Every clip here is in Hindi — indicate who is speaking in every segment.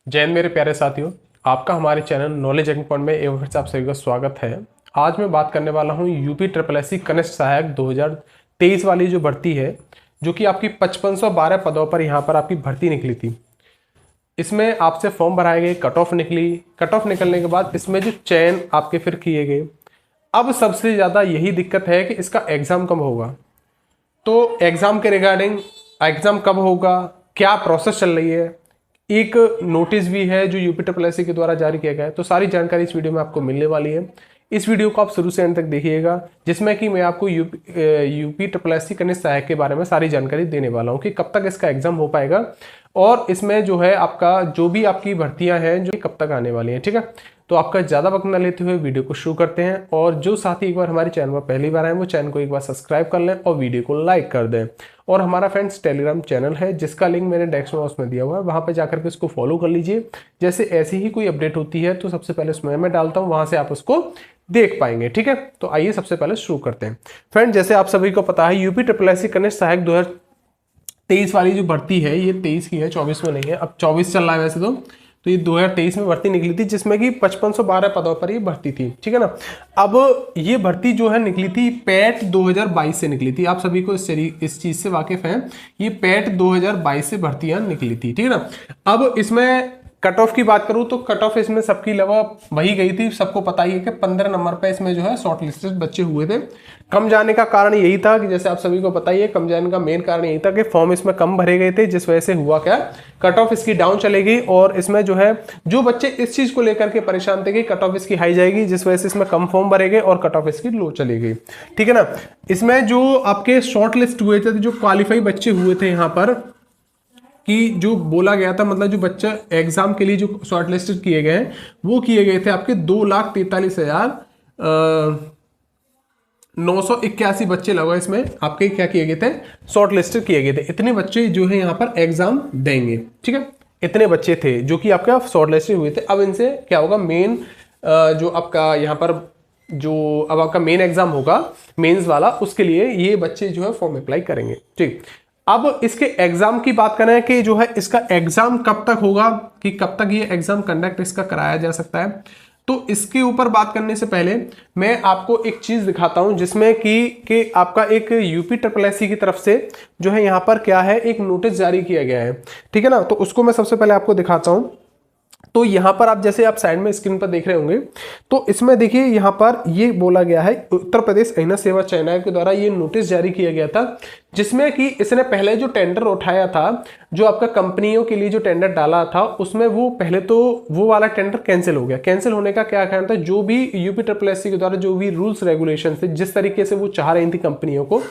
Speaker 1: जय हिंद मेरे प्यारे साथियों, आपका हमारे चैनल नॉलेज एंड पॉइंट में एक बार फिर से आप सभी का स्वागत है। आज मैं बात करने वाला हूं यूपी ट्रिपल एससी कनिष्ठ सहायक 2023 वाली जो भर्ती है, जो कि आपकी 5512 पदों पर यहां पर आपकी भर्ती निकली थी। इसमें आपसे फॉर्म भराए गए, कट ऑफ निकली। कट ऑफ निकलने के बाद इसमें जो चयन आपके फिर किए गए। अब सबसे ज़्यादा यही दिक्कत है कि इसका एग्ज़ाम कब होगा। तो एग्ज़ाम के रिगार्डिंग एग्ज़ाम कब होगा, क्या प्रोसेस चल रही है, एक नोटिस भी है जो यूपी ट्रिपल एससी के द्वारा जारी किया गया है। तो सारी जानकारी इस वीडियो में आपको मिलने वाली है। इस वीडियो को आप शुरू से एंड तक देखिएगा, जिसमें कि मैं आपको यूपी ट्रिपल एससी कनिष्ठ सहायक के बारे में सारी जानकारी देने वाला हूँ कि कब तक इसका एग्जाम हो पाएगा और इसमें जो है आपका जो भी आपकी भर्तियां हैं जो कब तक आने वाली हैं। ठीक है, तो आपका ज़्यादा वक्त न लेते हुए वीडियो को शुरू करते हैं। और जो साथी एक बार हमारे चैनल पर पहली बार आए वो चैनल को एक बार सब्सक्राइब कर लें और वीडियो को लाइक कर दें। और हमारा फ्रेंड्स टेलीग्राम चैनल है जिसका लिंक मैंने डेस्क्रिप्शन बॉक्स में दिया हुआ है, वहाँ पर जाकर के उसको फॉलो कर लीजिए। जैसे ऐसी ही कोई अपडेट होती है तो सबसे पहले उसमें मैं डालता हूँ, वहाँ से आप उसको देख पाएंगे। ठीक है, तो आइए सबसे पहले शुरू करते हैं। फ्रेंड, जैसे आप सभी को पता है यूपी ट्रिपल एससी कनिष्ठ सहायक 2023 वाली जो भर्ती है ये 23 की है, 24 में नहीं है। अब 24 चल रहा है वैसे तो ये 2023 में भर्ती निकली थी, जिसमें कि 5512 पदों पर ये भर्ती थी। ठीक है ना। अब ये भर्ती जो है निकली थी पैट 2022 से निकली थी। आप सभी को इस चीज से वाकिफ हैं, ये पैट 2022 से भर्तियां निकली थी। ठीक है ना। अब इसमें कट ऑफ की बात करूं तो कट ऑफ इसमें सबकी लगभग वही गई थी। सबको पता ही है कि 15 नंबर पे इसमें जो है शॉर्ट लिस्टेड बच्चे हुए थे। कम जाने का कारण यही था कि जैसे आप सभी को पता ही है, कम जाने का मेन कारण यही था कि फॉर्म इसमें कम भरे गए थे, जिस वजह से हुआ क्या, कट ऑफ इसकी डाउन चली गई। और इसमें जो है जो बच्चे इस चीज को लेकर के परेशान थे कि कट ऑफ इसकी हाई जाएगी, जिस वजह से इसमें कम फॉर्म भरे गए और कट ऑफ इसकी लो चली गई। ठीक है ना। इसमें जो आपके शॉर्ट लिस्ट हुए थे, जो क्वालिफाई बच्चे हुए थे यहाँ पर, कि जो बोला गया था, मतलब जो बच्चा एग्जाम के लिए जो शॉर्ट लिस्टेड किए गए हैं वो किए गए थे आपके 2,43,981 बच्चे लगा। इसमें आपके क्या किए गए थे, शॉर्ट लिस्टेड किए गए थे। इतने बच्चे जो है यहाँ पर एग्जाम देंगे। ठीक है, इतने बच्चे थे जो कि आपके शॉर्ट लिस्टेड हुए थे। अब इनसे क्या होगा, मेन जो आपका यहाँ पर जो अब आपका मेन एग्जाम होगा मेंस वाला, उसके लिए ये बच्चे जो है फॉर्म अप्लाई करेंगे। ठीक, अब इसके एग्जाम की बात करें कि जो है इसका एग्जाम कब तक होगा, कि कब तक ये एग्जाम कंडक्ट इसका कराया जा सकता है, तो इसके ऊपर बात करने से पहले मैं आपको एक चीज दिखाता हूं, जिसमें कि आपका एक यूपी ट्रिपल एससी की तरफ से जो है यहाँ पर क्या है, एक नोटिस जारी किया गया है। ठीक है ना, तो उसको मैं सबसे पहले आपको दिखाता हूं। तो यहाँ पर आप जैसे आप साइड में स्क्रीन पर देख रहे होंगे, तो इसमें देखिए यहाँ पर ये बोला गया है, उत्तर प्रदेश अहिना सेवा चयन आयोग के द्वारा ये नोटिस जारी किया गया था, जिसमें कि इसने पहले जो टेंडर उठाया था, जो आपका कंपनियों के लिए जो टेंडर डाला था, उसमें वो पहले तो वो वाला टेंडर कैंसिल हो गया। कैंसिल होने का क्या कारण था, जो भी यूपी ट्रिपल एससी के द्वारा जो भी रूल्स रेगुलेशन थे, जिस तरीके से वो चाह रही थी कंपनियों को,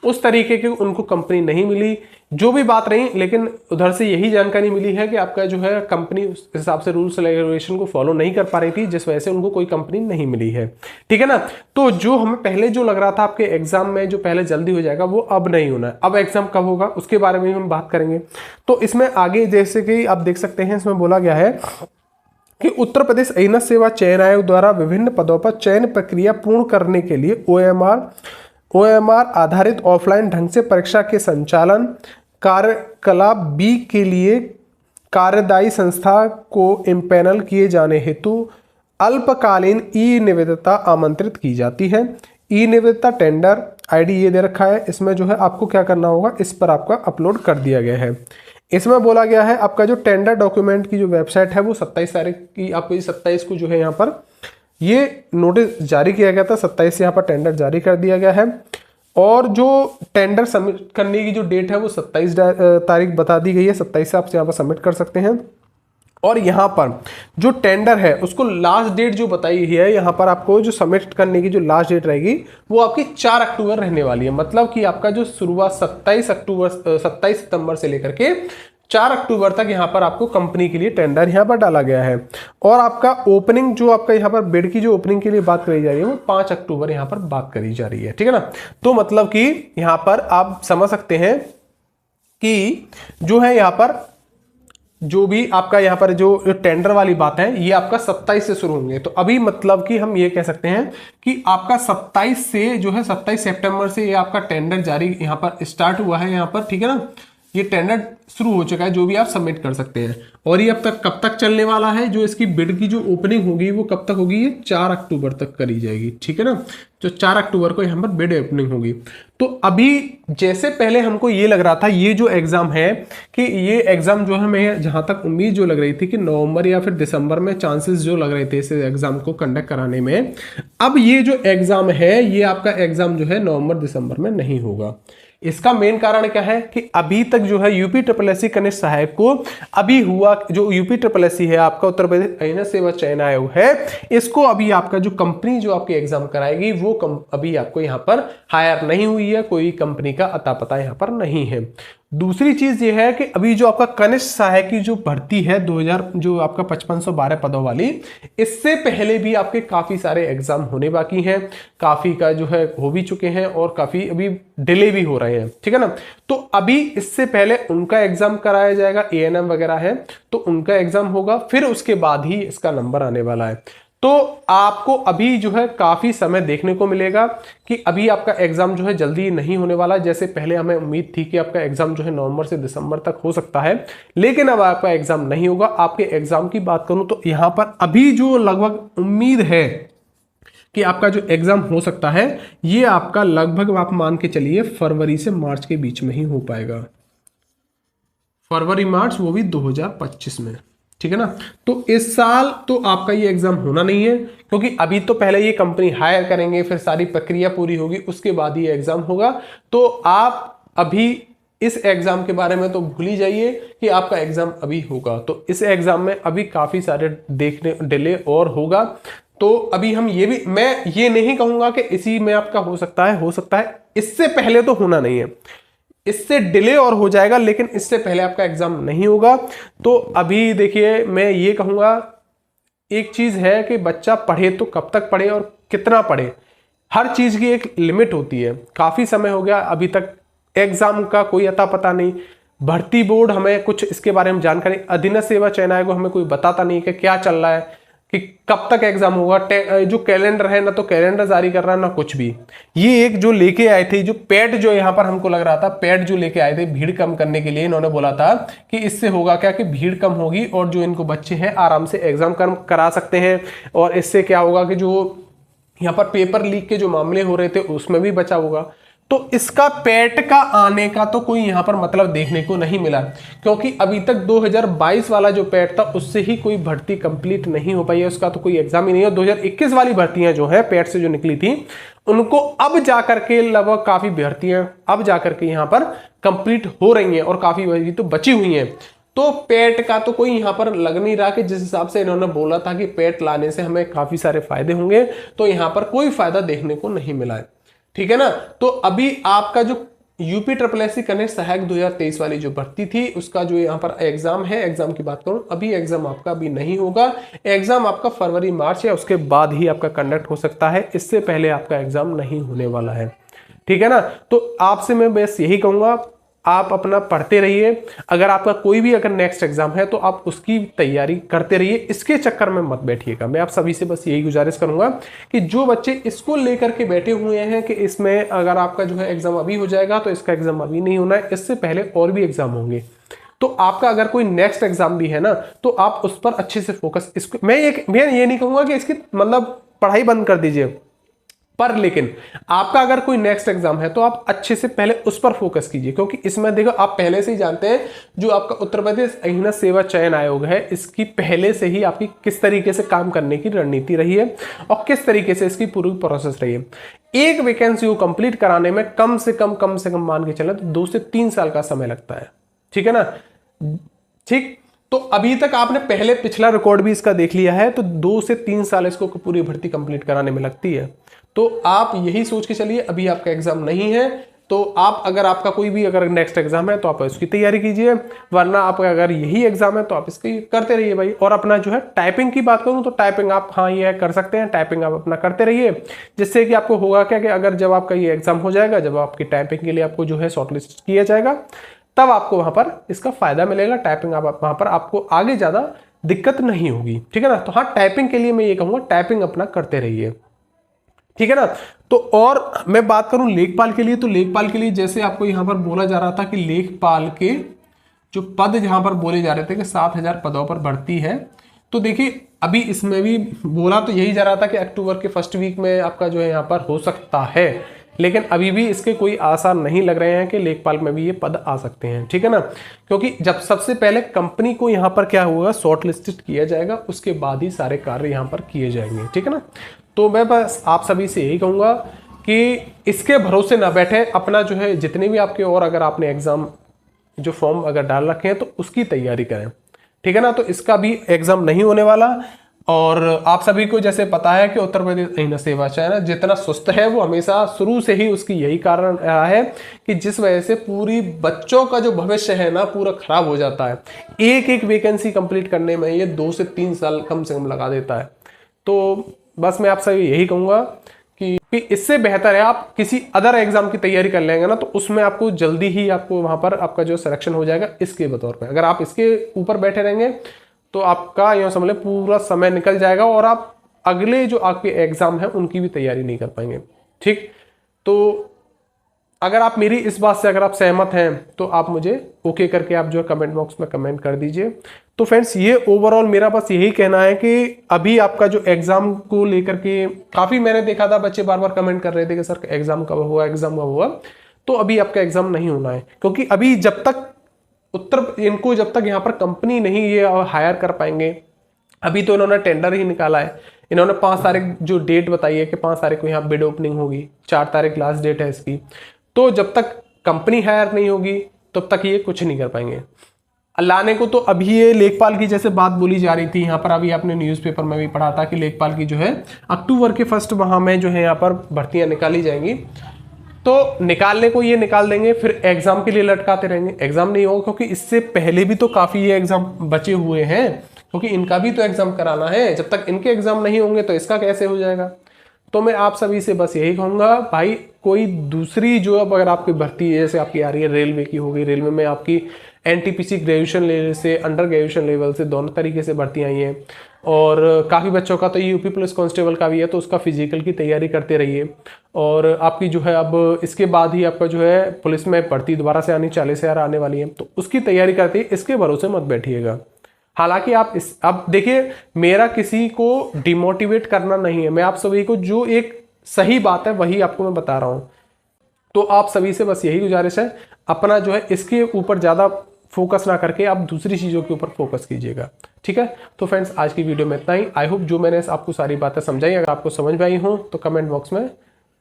Speaker 1: उस तरीके की उनको कंपनी नहीं मिली। जो भी बात रही, लेकिन उधर से यही जानकारी मिली है कि आपका जो है कंपनी उस हिसाब से रूल्स रेगुलेशन को फॉलो नहीं कर पा रही थी, जिस वजह से उनको कोई कंपनी नहीं मिली है। ठीक है ना। तो जो हमें पहले जो लग रहा था आपके एग्जाम में जो पहले जल्दी हो जाएगा, वो अब नहीं होना है। अब एग्जाम कब होगा उसके बारे में हम बात करेंगे। तो इसमें आगे जैसे कि आप देख सकते हैं, इसमें बोला गया है कि उत्तर प्रदेश अहिना सेवा चयन आयोग द्वारा विभिन्न पदों पर चयन प्रक्रिया पूर्ण करने के लिए ओएमआर आधारित ऑफलाइन ढंग से परीक्षा के संचालन कार्यकलाप बी के लिए कार्यदायी संस्था को इम्पैनल किए जाने हेतु अल्पकालीन ई निविदा आमंत्रित की जाती है। ई निविदा टेंडर आईडी ये दे रखा है। इसमें जो है आपको क्या करना होगा, इस पर आपका अपलोड कर दिया गया है। इसमें बोला गया है आपका जो टेंडर डॉक्यूमेंट की जो वेबसाइट है वो 27 तारीख की, आपको 27 को जो है यहाँ पर ये नोटिस जारी किया गया था। 27 यहाँ पर टेंडर जारी कर दिया गया है और जो टेंडर सबमिट करने की जो डेट है वो 27 तारीख बता दी गई है। 27 से आप यहाँ पर सबमिट कर सकते हैं। और यहाँ पर जो टेंडर है उसको लास्ट डेट जो बताई है, यहाँ पर आपको जो सबमिट करने की जो लास्ट डेट रहेगी वो आपकी 4 अक्टूबर रहने वाली है। मतलब कि आपका जो शुरुआत 27 सितंबर से लेकर के 4 अक्टूबर तक यहाँ पर आपको कंपनी के लिए टेंडर यहाँ पर डाला गया है। और आपका ओपनिंग जो आपका यहाँ पर बिड की जो ओपनिंग के लिए बात करी जा रही है वो 5 अक्टूबर यहाँ पर बात करी जा रही है। ठीक है ना। तो मतलब कि यहाँ पर आप समझ सकते हैं कि जो है यहाँ पर जो भी आपका यहाँ पर जो टेंडर वाली बात है ये आपका 27 से शुरू होंगे। तो अभी मतलब कि हम ये कह सकते हैं कि आपका 27 से जो है 27 सितंबर से ये आपका टेंडर जारी यहाँ पर स्टार्ट हुआ है यहाँ पर। ठीक है ना। ये टेंडर शुरू हो चुका है, जो भी आप सबमिट कर सकते हैं। और ये अब तक कब तक चलने वाला है, जो इसकी बिड की जो ओपनिंग होगी वो कब तक होगी, ये 4 अक्टूबर तक करी जाएगी, ठीक है ना। जो 4 अक्टूबर को यहाँ पर बिड ओपनिंग होगी। तो अभी जैसे पहले हमको ये लग रहा था ये जो एग्जाम है कि ये एग्जाम जो है, मैं जहां तक उम्मीद जो लग रही थी कि नवंबर या फिर दिसंबर में चांसेस जो लग रहे थे इस एग्जाम को कंडक्ट कराने में, अब ये जो एग्जाम है ये आपका एग्जाम जो है नवंबर दिसंबर में नहीं होगा। इसका मेन कारण क्या है कि अभी तक जो है यूपी ट्रिपल कनिष्ठ सहायक को अभी हुआ, जो यूपी ट्रिपल है आपका उत्तर प्रदेश अधीन सेवा चयन आयोग है, इसको अभी आपका जो कंपनी जो आपके एग्जाम कराएगी वो अभी आपको यहाँ पर हायर नहीं हुई है, कोई कंपनी का अता पता यहाँ पर नहीं है। दूसरी चीज ये है कि अभी जो आपका कनिष्ठ सहायक की जो भर्ती है 2000 जो आपका 5512 पदों वाली, इससे पहले भी आपके काफी सारे एग्जाम होने बाकी हैं, काफी का जो है हो भी चुके हैं और काफी अभी डिले भी हो रहे हैं, ठीक है ना। तो अभी इससे पहले उनका एग्जाम कराया जाएगा, एएनएम वगैरह है तो उनका एग्जाम होगा, फिर उसके बाद ही इसका नंबर आने वाला है। तो आपको अभी जो है काफी समय देखने को मिलेगा कि अभी आपका एग्जाम जो है जल्दी नहीं होने वाला, जैसे पहले हमें उम्मीद थी कि आपका एग्जाम जो है नवंबर से दिसंबर तक हो सकता है, लेकिन अब आपका एग्जाम नहीं होगा। आपके एग्जाम की बात करूं तो यहां पर अभी जो लगभग उम्मीद है कि आपका जो एग्जाम हो सकता है, ये आपका लगभग आप मान के चलिए फरवरी से मार्च के बीच में ही हो पाएगा, फरवरी मार्च, वो भी 2025 में, ठीक है ना। तो इस साल तो आपका ये एग्जाम होना नहीं है, क्योंकि अभी तो पहले ये कंपनी हायर करेंगे, फिर सारी प्रक्रिया पूरी होगी, उसके बाद ये एग्जाम होगा। तो आप अभी इस एग्जाम के बारे में तो भूल ही जाइए कि आपका एग्जाम अभी होगा। तो इस एग्जाम में अभी काफी सारे देखने डिले और होगा। तो अभी हम ये भी, मैं ये नहीं कहूंगा कि इसी में आपका हो सकता है, इससे पहले तो होना नहीं है, इससे डिले और हो जाएगा, लेकिन इससे पहले आपका एग्जाम नहीं होगा। तो अभी देखिए मैं ये कहूंगा, एक चीज है कि बच्चा पढ़े तो कब तक पढ़े और कितना पढ़े, हर चीज की एक लिमिट होती है। काफी समय हो गया, अभी तक एग्जाम का कोई अता पता नहीं, भर्ती बोर्ड हमें कुछ इसके बारे में जानकारी, अधीन सेवा चयन आयोग हमें कोई बताता नहीं कि क्या चल रहा है, कि कब तक एग्जाम होगा। जो कैलेंडर है ना तो कैलेंडर जारी कर रहा है ना कुछ भी। ये एक जो लेके आए थे, जो पैड जो यहाँ पर हमको लग रहा था, पैड जो लेके आए थे भीड़ कम करने के लिए, इन्होंने बोला था कि इससे होगा क्या कि भीड़ कम होगी और जो इनको बच्चे हैं आराम से एग्जाम करा सकते हैं, और इससे क्या होगा कि जो यहाँ पर पेपर लीक के जो मामले हो रहे थे उसमें भी बचा होगा। तो इसका पैट का आने का तो कोई यहां पर मतलब देखने को नहीं मिला, क्योंकि अभी तक 2022 वाला जो पैट था उससे ही कोई भर्ती कंप्लीट नहीं हो पाई है, उसका तो कोई एग्जाम ही नहीं है। 2021 वाली भर्तियां जो है पैट से जो निकली थी, उनको अब जाकर के लगभग काफी भर्तियां अब जाकर के यहां पर कंप्लीट हो रही हैं और काफी तो बची हुई हैं। तो पेट का तो कोई यहां पर लग नहीं रहा कि जिस हिसाब से इन्होंने बोला था कि पेट लाने से हमें काफी सारे फायदे होंगे, तो यहां पर कोई फायदा देखने को नहीं मिला है, ठीक है ना। तो अभी आपका जो यूपी ट्रिपल कनिष्ठ सहायक 2023 वाली जो भर्ती थी, उसका जो यहाँ पर एग्जाम है, एग्जाम की बात करूं, अभी एग्जाम आपका अभी नहीं होगा। एग्जाम आपका फरवरी मार्च या उसके बाद ही आपका कंडक्ट हो सकता है, इससे पहले आपका एग्जाम नहीं होने वाला है, ठीक है ना। तो आपसे मैं बस यही कहूंगा, आप अपना पढ़ते रहिए। अगर आपका कोई भी अगर नेक्स्ट एग्जाम है तो आप उसकी तैयारी करते रहिए, इसके चक्कर में मत बैठिएगा। मैं आप सभी से बस यही गुजारिश करूंगा कि जो बच्चे इसको लेकर के बैठे हुए हैं कि इसमें अगर आपका जो है एग्जाम अभी हो जाएगा तो इसका एग्जाम अभी नहीं होना है, इससे पहले और भी एग्जाम होंगे। तो आपका अगर कोई नेक्स्ट एग्जाम भी है ना, तो आप उस पर अच्छे से फोकस, इसको मैं ये नहीं कहूंगा कि इसकी मतलब पढ़ाई बंद कर दीजिए, पर लेकिन आपका अगर कोई नेक्स्ट एग्जाम है तो आप अच्छे से पहले उस पर फोकस कीजिए, क्योंकि इसमें देखो आप पहले से ही जानते हैं जो आपका उत्तर प्रदेश अधीन सेवा चयन आयोग है, इसकी पहले से ही आपकी किस तरीके से काम करने की रणनीति रही है और किस तरीके से इसकी पूरी प्रोसेस रही है। एक वैकेंसी को कंप्लीट कराने में कम से कम मान के चले तो 2 से 3 साल का समय लगता है, ठीक है ना। ठीक, तो अभी तक आपने पहले पिछला रिकॉर्ड भी इसका देख लिया है, तो 2 से 3 साल इसको पूरी भर्ती कंप्लीट कराने में लगती है। तो आप यही सोच के चलिए, अभी आपका एग्जाम नहीं है तो आप अगर आपका कोई भी अगर नेक्स्ट एग्जाम है तो आप इसकी तैयारी कीजिए, वरना आपका अगर यही एग्जाम है तो आप इसकी करते रहिए भाई। और अपना जो है टाइपिंग की बात करूं तो टाइपिंग आप हाँ ये कर सकते हैं, टाइपिंग आप अपना करते रहिए, जिससे कि आपको होगा क्या कि अगर जब आपका ये एग्जाम हो जाएगा, जब आपकी टाइपिंग के लिए आपको जो है शॉर्टलिस्ट किया जाएगा, तब आपको वहां पर इसका फायदा मिलेगा। टाइपिंग आप वहां पर आपको आगे ज्यादा दिक्कत नहीं होगी, ठीक है ना। तो हाँ, टाइपिंग के लिए मैं ये कहूंगा टाइपिंग अपना करते रहिए, ठीक है ना। तो और मैं बात करूं लेखपाल के लिए, तो लेखपाल के लिए जैसे आपको यहां पर बोला जा रहा था कि लेखपाल के जो पद जहां पर बोले जा रहे थे कि 7,000 पदों पर भर्ती है, तो देखिए अभी इसमें भी बोला तो यही जा रहा था कि अक्टूबर के फर्स्ट वीक में आपका जो है यहाँ पर हो सकता है, लेकिन अभी भी इसके कोई आसार नहीं लग रहे हैं कि लेखपाल में भी ये पद आ सकते हैं। ठीक है ना, क्योंकि जब सबसे पहले कंपनी को यहाँ पर क्या होगा, शॉर्ट लिस्टेड किया जाएगा, उसके बाद ही सारे कार्य यहाँ पर किए जाएंगे। ठीक है ना, तो मैं बस आप सभी से यही कहूँगा कि इसके भरोसे ना बैठे, अपना जो है जितने भी आपके और अगर आपने एग्जाम जो फॉर्म अगर डाल रखे हैं तो उसकी तैयारी करें। ठीक है ना, तो इसका भी एग्जाम नहीं होने वाला। और आप सभी को जैसे पता है कि उत्तर प्रदेश अहिना सेवा चयन जितना सुस्त है वो हमेशा शुरू से ही उसकी यही कारण रहा है कि जिस वजह से पूरी बच्चों का जो भविष्य है ना पूरा खराब हो जाता है। एक एक वैकेंसी कंप्लीट करने में ये 2 से 3 साल कम से कम लगा देता है। तो बस मैं आपसे यही कहूँगा कि इससे बेहतर है आप किसी अदर एग्जाम की तैयारी कर लेंगे ना, तो उसमें आपको जल्दी ही आपको वहां पर आपका जो सिलेक्शन हो जाएगा इसके बतौर पे। अगर आप इसके ऊपर बैठे रहेंगे तो आपका यूँ समझ लें पूरा समय निकल जाएगा और आप अगले जो आपके एग्जाम है उनकी भी तैयारी नहीं कर पाएंगे। ठीक, तो अगर आप मेरी इस बात से अगर आप सहमत हैं तो आप मुझे ओके करके आप जो कमेंट बॉक्स में कमेंट कर दीजिए। तो फ्रेंड्स ये ओवरऑल मेरा बस यही कहना है कि अभी आपका जो एग्जाम को लेकर के काफ़ी मैंने देखा था बच्चे बार बार कमेंट कर रहे थे कि सर एग्जाम कब हुआ, एग्जाम कब हुआ। तो अभी आपका एग्जाम नहीं होना है, क्योंकि अभी जब तक इनको जब तक यहाँ पर कंपनी नहीं ये हायर कर पाएंगे, अभी तो इन्होंने टेंडर ही निकाला है, इन्होंने 5 तारीख जो डेट बताई है कि 5 तारीख को यहाँ बिड ओपनिंग होगी, 4 तारीख लास्ट डेट है इसकी। तो जब तक कंपनी हायर नहीं होगी तब तक ये कुछ नहीं कर पाएंगे लाने को। तो अभी ये लेखपाल की जैसे बात बोली जा रही थी यहाँ पर, अभी आपने न्यूज़पेपर में भी पढ़ा था कि लेखपाल की जो है अक्टूबर के फर्स्ट माह में जो है यहाँ पर भर्तियां निकाली जाएंगी। तो निकालने को ये निकाल देंगे, फिर एग्जाम के लिए लटकाते रहेंगे, एग्जाम नहीं होगा, क्योंकि इससे पहले भी तो काफ़ी ये एग्जाम बचे हुए हैं, क्योंकि इनका भी तो एग्जाम कराना है। जब तक इनके एग्जाम नहीं होंगे तो इसका कैसे हो जाएगा। तो मैं आप सभी से बस यही कहूँगा भाई, कोई दूसरी जो अब अगर आपकी भर्ती जैसे आपकी आ रही है रेलवे की होगी, रेलवे में आपकी एनटीपीसी ग्रेजुएशन लेवल से अंडर ग्रेजुएशन लेवल से दोनों तरीके से भर्ती आई हैं, और काफ़ी बच्चों का तो यूपी पुलिस कांस्टेबल का भी है, तो उसका फिजिकल की तैयारी करते रहिए। और आपकी जो है अब इसके बाद ही आपका जो है पुलिस में भर्ती दोबारा से आनी 40,000 आने वाली है, तो उसकी तैयारी करते ही इसके भरोसे मत बैठिएगा। हालांकि आप अब देखिए, मेरा किसी को डिमोटिवेट करना नहीं है, मैं आप सभी को जो एक सही बात है वही आपको मैं बता रहा हूं। तो आप सभी से बस यही गुजारिश है, अपना जो है इसके ऊपर ज़्यादा फोकस ना करके आप दूसरी चीज़ों के ऊपर फोकस कीजिएगा। ठीक है, तो फ्रेंड्स आज की वीडियो में इतना ही। आई होप जो मैंने आपको सारी बातें समझाई, अगर आपको समझ में आई हो तो कमेंट बॉक्स में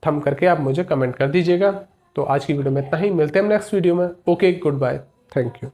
Speaker 1: थम करके आप मुझे कमेंट कर दीजिएगा। तो आज की वीडियो में इतना ही, मिलते हैं नेक्स्ट वीडियो में। Okay, good bye, thank you.